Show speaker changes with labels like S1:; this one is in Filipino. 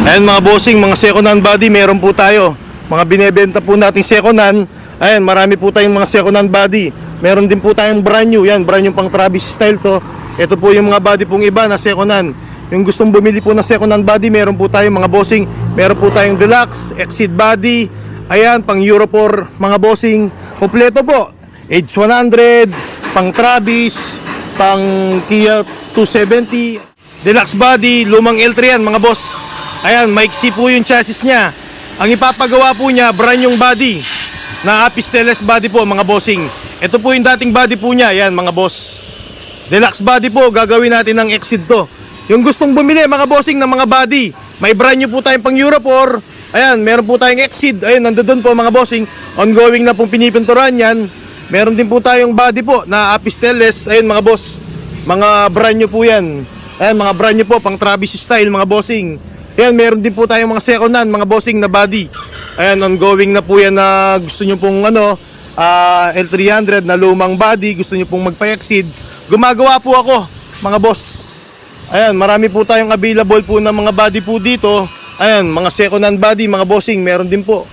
S1: Ayan mga bossing, mga second hand body meron po tayo. Mga binebenta po nating second hand. Ayan, marami po tayong mga second hand body. Meron din po tayong brand new. Yan, brand new pang Travis style to. Ito po yung mga body pong iba na second hand. Yung gustong bumili po ng second hand body, meron po tayong mga bossing. Meron po tayong deluxe, exceed body. Ayan, pang Euro 4 mga bossing. Kompleto po. Age 100, pang Travis, pang Kia 270. Deluxe body, lumang L3 yan mga boss. Ayan, maiksi po yung chassis niya. Ang ipapagawa po niya, brand yung body na pisteles body po mga bossing. Ito po yung dating body po niya. Ayan mga boss, deluxe body po, gagawin natin ng exceed to. Yung gustong bumili mga bossing ng mga body, may brand new po tayong pang Euro 4. Ayan, meron po tayong exceed. Ayan, nandoon po mga bossing. Ongoing na pong pinipinturan yan. Meron din po tayong body po na pisteles. Ayan mga boss, mga brand new po yan. Ayan, mga brand new po, pang Travis style mga bossing. Ayan, meron din po tayong mga second hand, mga bossing na body. Ayan, ongoing na po yan na gusto nyo pong L300 na lumang body, gusto nyo pong magpa-exceed. Gumagawa po ako, mga boss. Ayan, marami po tayong available po na mga body po dito. Ayan, mga second hand body, mga bossing, meron din po.